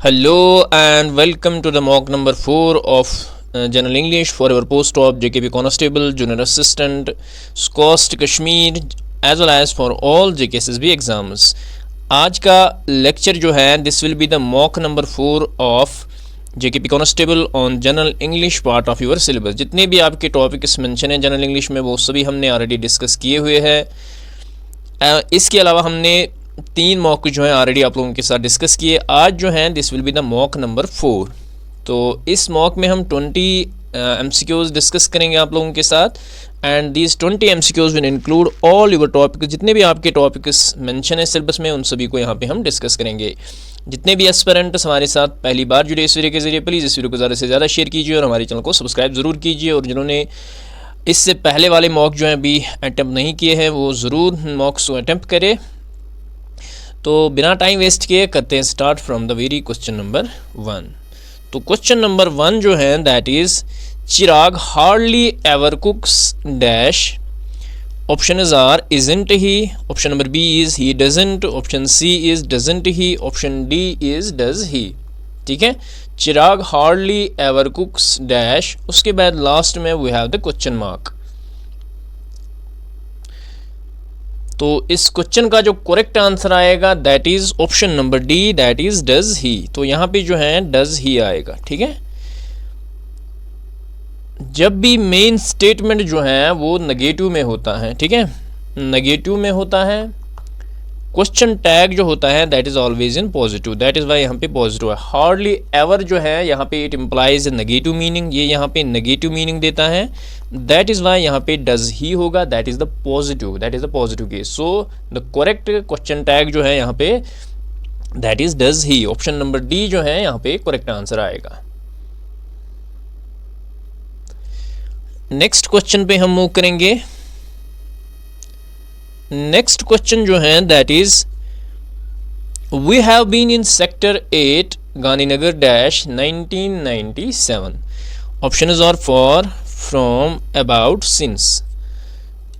Hello and welcome to the mock number 4 of General English for our post of JKP Constable, Junior Assistant, SCOST Kashmir as well as for all JKSSB exams. आज का lecture जो है this will be the mock number 4 of JKP Constable on general English part of your syllabus. जितने भी आपके topics mention हैं general English में वो सभी हमने ऑलरेडी डिस्कस किए हुए हैं. इसके अलावा हमने 3 मॉक जो हैं ऑलरेडी आप लोगों के साथ डिस्कस किए. आज जो हैं this will be the mock number 4. तो इस मॉक में हम 20 MCQs डिस्कस करेंगे आप लोगों के साथ and these 20 MCQs will include all your topics. जितने भी आपके टॉपिक्स मेंशन है सिलेबस में उन सभी को यहाँ पे हम डिस्कस करेंगे. जितने भी एस्पिरेंट्स हमारे साथ पहली बार जुड़े इस वीडियो के जरिए प्लीज़ इस वीडियो को ज़्यादा से ज़्यादा शेयर कीजिए और हमारे चैनल को सब्सक्राइब ज़रूर कीजिए. और जिन्होंने इससे पहले वाले मॉक जो हैं अभी अटैम्प्ट नहीं किए हैं वो ज़रूर मॉक्स को अटैम्प्ट करें. तो बिना टाइम वेस्ट किए करते हैं start from the very question number 1. तो क्वेश्चन नंबर 1 जो है that is Chirag hardly ever cooks dash. Option is are isn't he, option number B is he doesn't, option C is doesn't he, option D is does he. ठीक है, Chirag hardly ever cooks dash, उसके बाद last में we have the question mark. तो इस question का जो correct answer आएगा that is option number D, that is does ही. तो यहाँ पे जो है डज ही आएगा. ठीक है, जब भी मेन स्टेटमेंट जो है वो नेगेटिव में होता है, ठीक है, नेगेटिव में होता है, क्वेश्चन टैग जो होता है that is always in positive. That is why यहाँ पे पॉजिटिव है. हार्डली एवर जो है यहाँ पे इट इम्प्लाइज नेगेटिव मीनिंग, ये यहाँ पे नेगेटिव मीनिंग देता है. दैट इज वाई यहाँ पे डज ही होगा. That is the positive, that is the positive case. So the correct question tag जो है यहाँ पे that is does he. Option number D जो है यहाँ पे करेक्ट आंसर आएगा. नेक्स्ट क्वेश्चन पे हम मूव करेंगे. नेक्स्ट क्वेश्चन जो है that is we have been in sector 8 Gandhinagar dash 1997. Option is are for, from, about, since.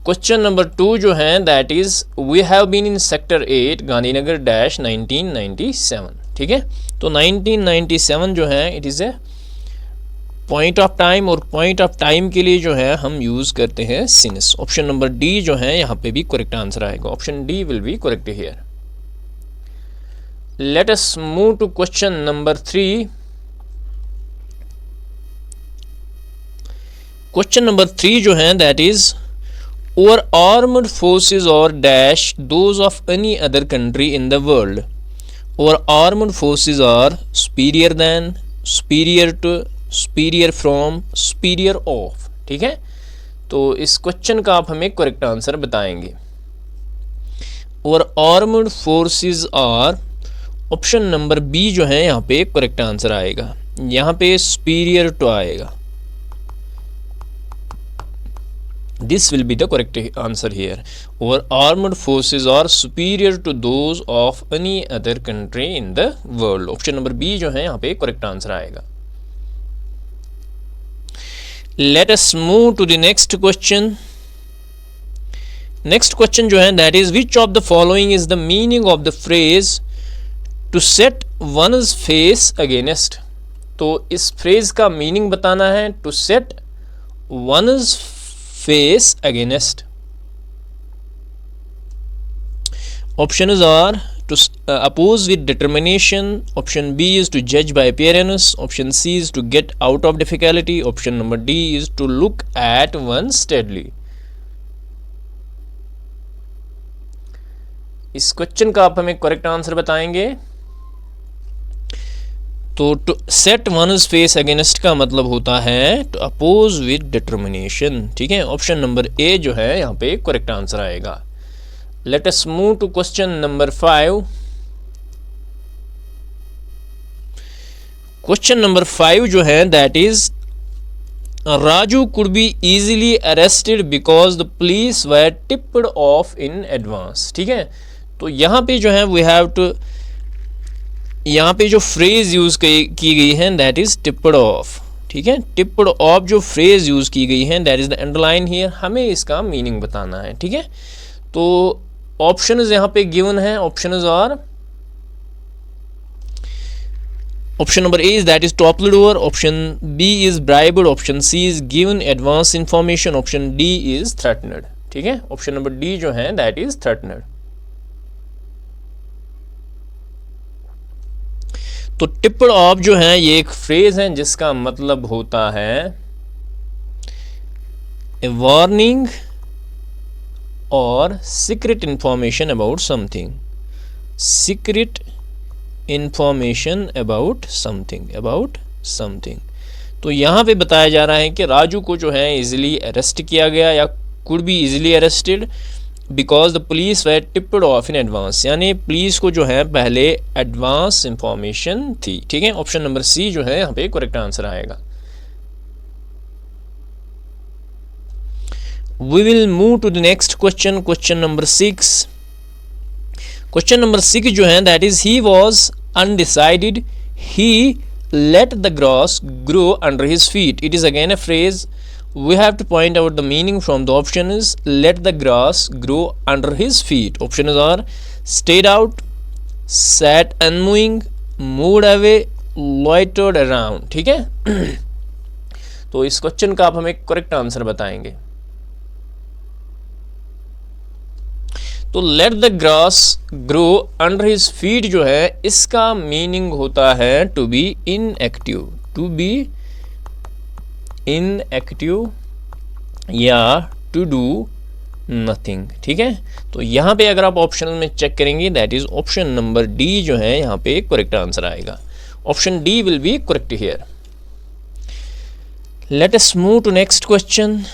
Question number 2 जो है that is we have been in sector 8 Gandhinagar dash 1997. ठीक है, तो 1997 जो है it is a point of time और point of time के लिए जो है हम यूज़ करते हैं सिंस. ऑप्शन नंबर डी जो है यहाँ पे भी करेक्ट आंसर आएगा. Option D will be correct here. Let us move to question number 3. Question number 3 जो है that is our armed forces are dash those of any other country in the world. Our armed forces are superior than, superior to, superior from, superior of. ठीक है, तो इस question का आप हमें correct answer बताएंगे. Our armed forces are, option number B जो है यहाँ पे करेक्ट आंसर आएगा. यहाँ पे सुपीरियर टू आएगा. This will be the correct answer here. Our armed forces are superior to those of any other country in the world. Option number B जो है यहाँ पे करेक्ट आंसर आएगा. Let us move to the next question. Next question जो है that is which of the following is the meaning of the phrase to set one's face against. तो इस phrase का मीनिंग बताना है. to set one's face against. Options are to oppose with determination. Option B is to judge by appearance. Option C is to get out of difficulty. Option number D is to look at one steadily. इस question का आप हमें correct answer बताएंगे. तो to set one's face against का मतलब होता है टू अपोज विद डिटर्मिनेशन. ठीक है, ऑप्शन नंबर ए जो है यहाँ पे करेक्ट आंसर आएगा. Let us move to question number 5. Question number 5 जो है that is Raju could be easily arrested because the police were tipped off in advance. ठीक है, तो यहाँ पे जो है we have to, यहाँ पे जो phrase यूज की गई है that is tipped off. ठीक है, tipped off जो phrase यूज की गई है that is the underline here. हमें इसका मीनिंग बताना है. ठीक है, तो ऑप्शंस यहाँ पे गिवन है. Options are Option number A is that is toppled over. Option B is bribed. Option C is given advance information. Option D is threatened. ठीक है, ऑप्शन नंबर डी जो है दैट इज थ्रेटनड। तो tipped of जो है ये एक phrase है जिसका मतलब होता है ए वार्निंग और secret information about something, secret information about something. तो यहाँ पे बताया जा रहा है कि राजू को जो है इजीली अरेस्ट किया गया या could be easily arrested because the police were tipped of in advance, यानी पुलिस को जो है पहले एडवांस इंफॉर्मेशन थी। ठीक है, ऑप्शन नंबर सी जो है यहाँ पे करेक्ट आंसर आएगा। We will move to the next question, question number 6. Question number 6 जो है that is he was undecided, he let the grass grow under his feet. It is again a phrase. We have to point out the meaning from the option is let the grass grow under his feet. Options are stayed out, sat unmoving, moved away, loitered around. ठीक है तो इस question का आप हमें correct answer बताएंगे। तो let the grass grow under his feet जो है इसका मीनिंग होता है to be inactive, to be inactive या टू डू नथिंग। ठीक है, तो यहाँ पे अगर आप ऑप्शन में चेक करेंगे that is option number D जो है यहाँ पे करेक्ट आंसर आएगा। Option D will be correct here. Let us move to next question.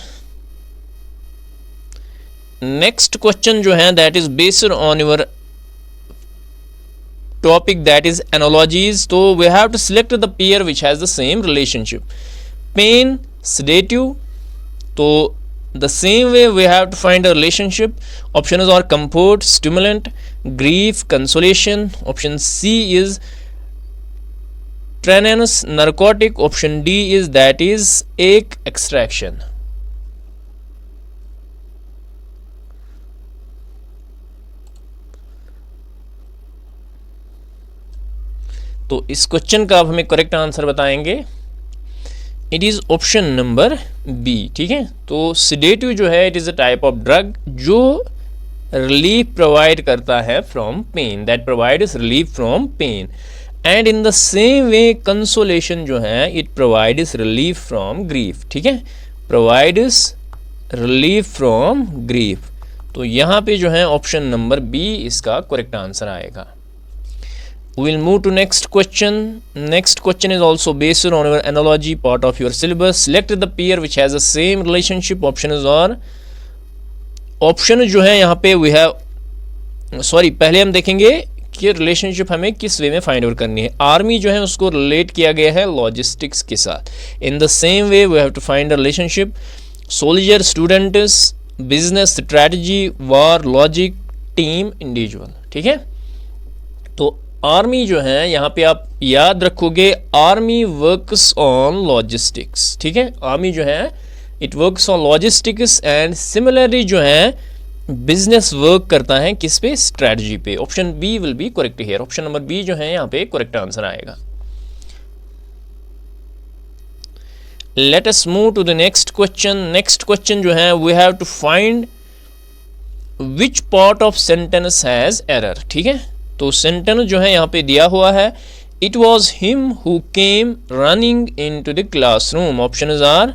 Next question जो है that is based on your topic that is analogies. तो we have to select the pair which has the same relationship. Pain, sedative, तो the same way we have to find a relationship. Option are comfort, stimulant, grief, consolation. Option C is trance, narcotic. Option D is that is ache extraction. तो इस question का आप हमें correct answer बताएंगे। It is option number B. ठीक है, तो sedative जो है it is a type of drug जो रिलीफ प्रोवाइड करता है from pain, that provides relief from pain. And in the same way consolation जो है it provides relief from grief. ठीक है, प्रोवाइड्स रिलीफ फ्रॉम ग्रीफ। तो यहाँ पे जो है ऑप्शन नंबर बी इसका करेक्ट आंसर आएगा। We'll move to next question. Next question is also based on your analogy part of your syllabus. Select the pair which has the same relationship. Options are option जो है यहाँ पे we have पहले हम देखेंगे कि relationship हमें किस वे में फाइंड आउट करनी है। आर्मी जो है उसको रिलेट किया गया है लॉजिस्टिक्स के साथ। In the same way we have to find a relationship. Soldier, students, business, strategy, war, logic, team, individual. ठीक है, तो आर्मी जो है यहाँ पे आप याद रखोगे आर्मी वर्क्स ऑन लॉजिस्टिक्स। ठीक है, आर्मी जो है it works on logistics and similarly जो है बिजनेस वर्क करता है किस पे, स्ट्रेटजी पे। Option B will be correct here. Option number B जो है यहाँ पे करेक्ट आंसर आएगा। Let us move to the next question. Next question जो है we have to find which part of sentence has error. ठीक है, तो सेंटेंस जो है यहाँ पे दिया हुआ है it was him who came running in to the classroom. Option are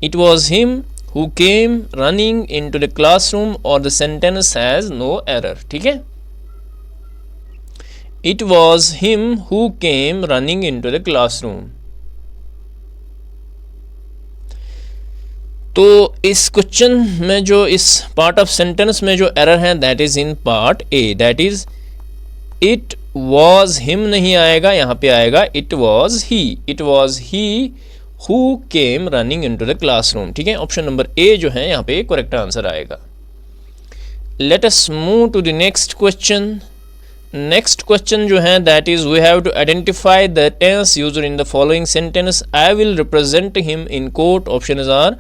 it was him who came running in to the classroom और the sentence has no error. ठीक है, it was him who came running in to the classroom. तो इस question में जो इस part of sentence में जो एरर है that is in part A, that is it was him नहीं आएगा, यहाँ पे आएगा it was he. It was he who came running in to the classroom. ठीक है, ऑप्शन नंबर ए जो है यहाँ पे करेक्ट आंसर आएगा। Let us move to the next question. Next question जो है that is we have to identify the tense used in the following sentence. I will represent him in court. Option are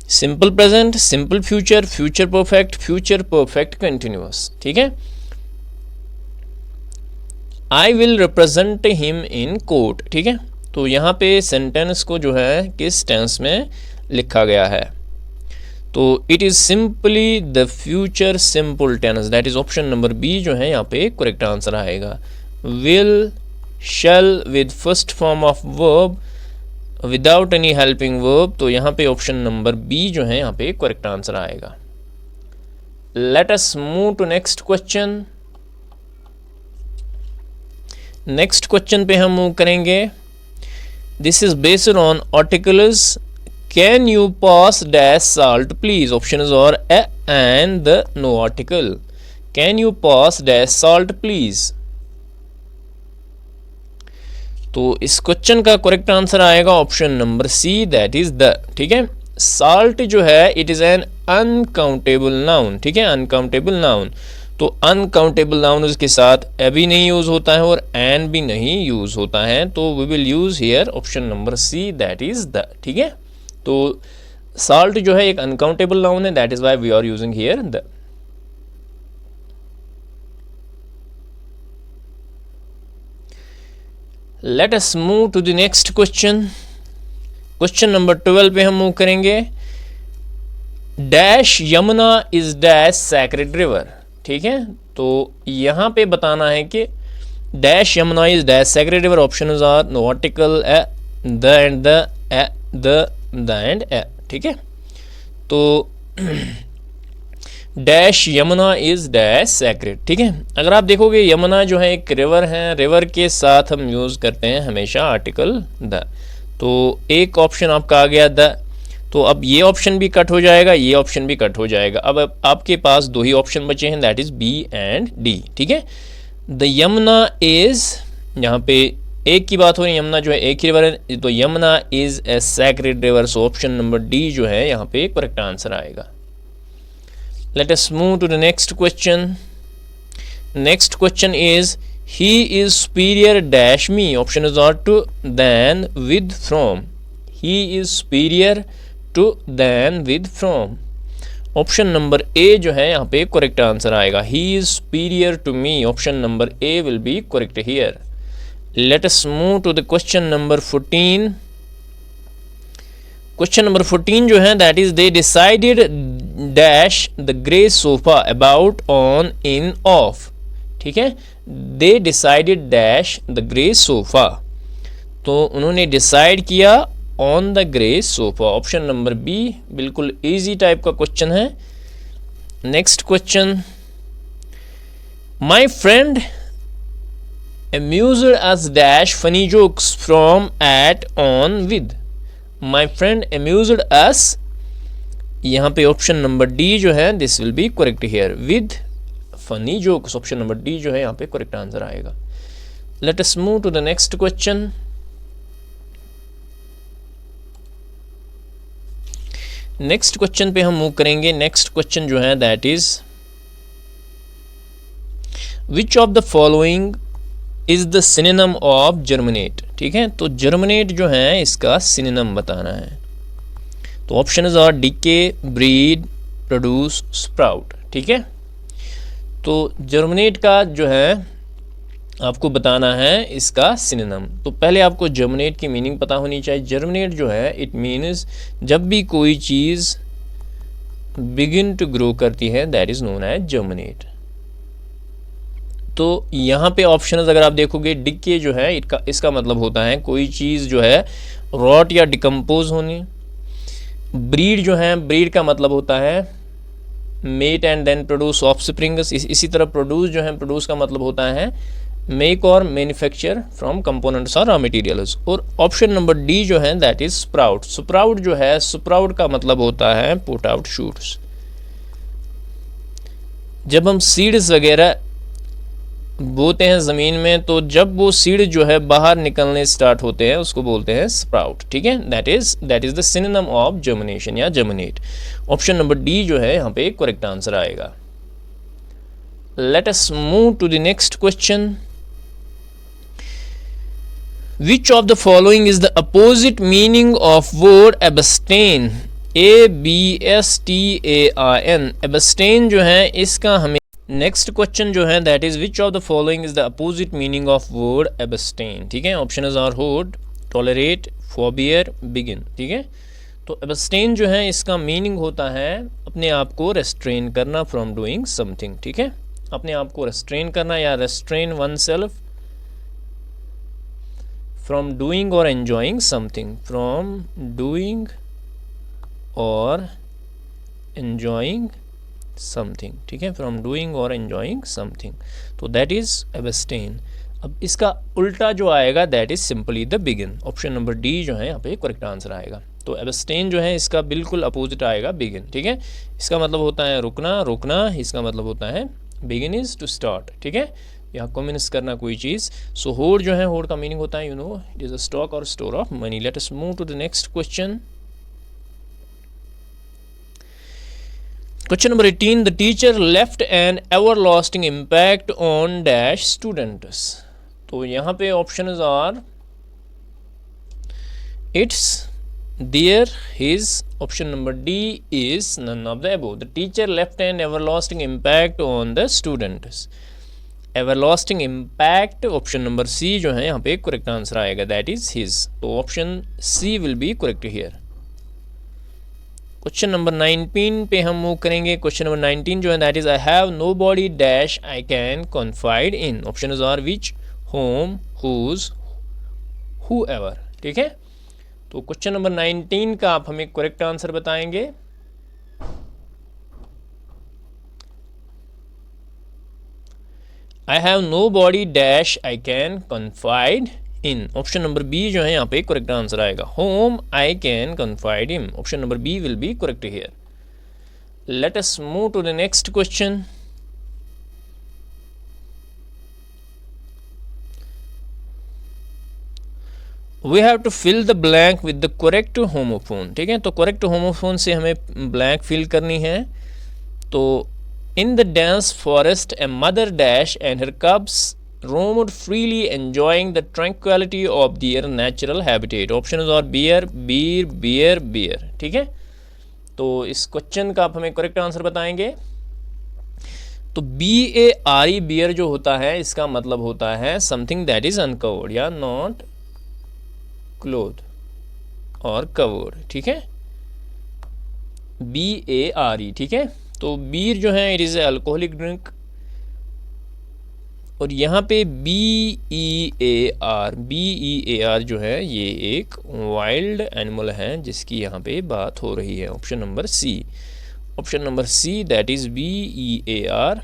simple present, simple future, future perfect, future perfect continuous. ठीक है, I will represent him in court, ठीक है। तो यहाँ पे sentence को जो है किस टेंस में लिखा गया है, तो it is simply the future simple tense, that is option number B जो है यहाँ पे करेक्ट आंसर आएगा। Will shall with first form of verb without any helping verb, तो यहाँ पे ऑप्शन नंबर बी जो है यहाँ पे करेक्ट आंसर आएगा। Let us move to next question. Next question पे हम मूव करेंगे। This is based on articles can you pass dash salt please, option is और a and the no article. Can you pass dash salt please, तो इस question का correct answer आएगा option number C, that is the, ठीक है। Salt जो है it is an uncountable noun, ठीक है, अनकाउंटेबल नाउन। तो अनकाउंटेबल नाउन उसके साथ ए भी नहीं यूज होता है और एन भी नहीं यूज होता है, तो we will use here option number C, that is the, ठीक है। तो साल्ट जो है एक अनकाउंटेबल नाउन है, that is why we are using here the. Let us move to the next question. Question number 12 पे हम मूव करेंगे। Dash Yamuna is dash sacred river, ठीक है। तो यहाँ पे बताना है कि dash Yamuna is dash sacred river, option are no article a the and the a the and a, ठीक है। तो dash Yamuna is dash sacred, ठीक है। अगर आप देखोगे यमुना जो है एक रिवर है, रिवर के साथ हम यूज़ करते हैं हमेशा आर्टिकल द, तो एक ऑप्शन आपका आ गया द। तो अब ये ऑप्शन भी कट हो जाएगा, ये ऑप्शन भी कट हो जाएगा। अब आपके पास दो ही ऑप्शन बचे हैं, that is B and D, ठीक है। द यमुना इज, यहाँ पे एक की बात हो रही है, यमुना जो है एक ही रिवर है, तो Yamuna is a sacred river, so option number D जो है यहाँ पे करेक्ट आंसर आएगा। Let us move to the next question. Next question is he is superior dash me, option is or to than with from. He is superior to than with from. Option number A जो है यहाँ पे correct answer आएगा। he is superior to me, option number A will be correct here. Let us move to the question number 14. Question number 14 जो है that is they decided dash the grey sofa about on in of, ठीक है। They decided dash the grey sofa, तो उन्होंने decide किया on the grey sofa, option number B, बिल्कुल easy type का question है। Next question, my friend amused us dash funny jokes from at on with, my friend amused us, यहाँ पे option number D जो है this will be correct here, with funny jokes, option number D जो है यहाँ पे correct answer आएगा। Let us move to the next question. Next question पे हम मूव करेंगे। नेक्स्ट क्वेश्चन जो है that is which of the following is the synonym of germinate, ठीक है। तो जर्मिनेट जो है इसका सिनोनिम बताना है, तो option is are decay, breed, produce, sprout, ठीक है। तो जर्मिनेट का जो है आपको बताना है इसका सिनोनिम। तो पहले आपको जर्मिनेट की मीनिंग पता होनी चाहिए। जर्मिनेट जो है इट मीन्स जब भी कोई चीज़ बिगिन टू ग्रो करती है that is known as germinate. तो यहाँ पे ऑप्शन अगर आप देखोगे डिके जो है इसका मतलब होता है कोई चीज़ जो है रॉट या डिकम्पोज होनी। ब्रीड जो है, ब्रीड का मतलब होता है mate and then produce offspring. इसी तरह प्रोड्यूस जो है, प्रोड्यूस का मतलब होता है मेक और मैन्युफैक्चर फ्रॉम कंपोनेंट्स और रॉ मटेरियल्स। और ऑप्शन नंबर डी जो है दैट इज स्प्राउट। स्प्राउट जो है, स्प्राउट का मतलब होता है पुट आउट शूट्स। जब हम सीड्स वगैरह बोते हैं ज़मीन में, तो जब वो सीड जो है बाहर निकलने स्टार्ट होते हैं उसको बोलते हैं स्प्राउट, ठीक है। That is the synonym of germination या जर्मिनेट। ऑप्शन नंबर डी जो है यहाँ पे करेक्ट आंसर आएगा। Let us move to the next question. Which of the following is the opposite meaning of word abstain? ABSTAIN। abstain जो है इसका हमें नेक्स्ट क्वेश्चन जो है that is which of the following is the opposite meaning of word abstain, ठीक है। Option is are hold, tolerate, forbear, begin, ठीक है। तो एब्सटेन जो है इसका मीनिंग होता है अपने आप को रेस्ट्रेन करना फ्रॉम डूइंग समथिंग, ठीक है। अपने आप को रेस्ट्रेन करना या restrain one self from doing और एन्जॉइंग समथिंग, फ्रॉम डूइंग और एन्जॉइंग समथिंग, ठीक है, फ्रॉम डूइंग और एन्जॉइंग समथिंग, तो दैट इज़ एब्सटेन। अब इसका उल्टा जो आएगा that is simply the begin. Option number D जो है यहाँ पे करेक्ट आंसर आएगा। तो एब्सटेन जो है इसका बिल्कुल अपोजिट आएगा बिगिन, ठीक है। इसका मतलब होता है रुकना, रोकना, इसका मतलब होता है बिगिन इज़ टू स्टार्ट, ठीक है, या कॉम्युनिस्ट करना कोई चीज़। सो होल्ड जो है, होल्ड का मीनिंग होता है you know it is a stock और store of money. Let us move to the next question. Question number 18, the teacher left an everlasting impact on dash students. तो यहाँ पे options are its, their, his. Option number D is none of the above. The teacher left an everlasting impact on the students. Everlasting impact, option number C जो है यहाँ पे correct answer आएगा, that is his. तो option C will be correct here. Question number 19 पे हम move करेंगे। Question number 19 जो है that is I have nobody dash I can confide in. Option is are which, whom, whose, whoever, ठीक है। तो question number 19 का आप हमें करेक्ट आंसर बताएंगे। I have nobody dash I can confide in. Option number B जो है यहाँ पे करेक्ट आंसर आएगा, whom I can confide him. Option number B will be correct here. Let us move to the next question. We have to fill the blank with the correct homophone, ठीक है। तो correct homophone से हमें blank fill करनी है। तो इन the dense forest a mother dash and her कब्स roamed freely enjoying the tranquility of their natural habitat. Options are bear, beer, bear, bear, ठीक है। तो इस क्वेश्चन का आप हमें करेक्ट आंसर बताएंगे। तो BARE बियर जो होता है इसका मतलब होता है समथिंग दैट इज अनकवर्ड या नॉट क्लोथ और कवर्ड, ठीक है, BARE, ठीक है। तो बीर जो है it is A alcoholic drink, और यहाँ पे BEAR जो है ये एक वाइल्ड एनिमल है जिसकी यहाँ पे बात हो रही है। Option number C, option number C that is BEAR।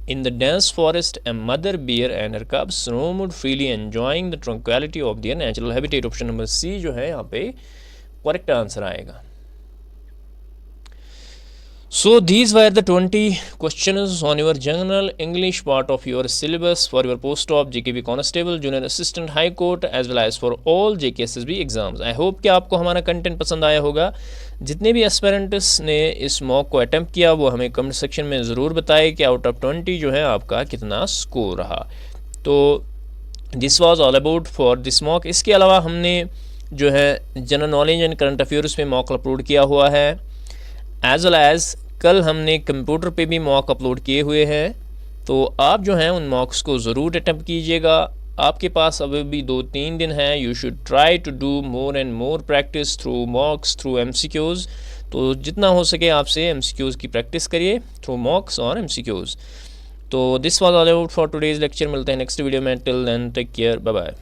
In the dense forest a mother bear and her cubs roamed freely enjoying the tranquillity of their natural habitat. Option number C जो है यहाँ पे correct answer आएगा। So these were the 20 questions on your general English part of your syllabus for your post-op JKB Constable, Junior Assistant, High Court as well as for all JKSSB exams. I hope कि आपको हमारा content पसंद आया होगा। जितने भी aspirants ने इस मॉक को अटैम्प्ट किया वो हमें कमेंट सेक्शन में ज़रूर बताएं कि आउट ऑफ 20 जो है आपका कितना स्कोर रहा। तो this was all about for this mock. इसके अलावा हमने जो है general knowledge and current affairs पे मॉक अपलोड किया हुआ है, एज वेल एज़ कल हमने कंप्यूटर पे भी मॉक अपलोड किए हुए हैं। तो आप जो हैं उन मॉक्स को ज़रूर अटैम्प्ट कीजिएगा। आपके पास अभी भी 2-3 दिन हैं। You should try to do more and more practice through mocks, through MCQs। तो जितना हो सके आपसे MCQs की प्रैक्टिस करिए थ्रू मॉक्स और MCQs। तो this was all about for today's lecture. मिलते हैं नेक्स्ट वीडियो में। Till then take care, bye bye.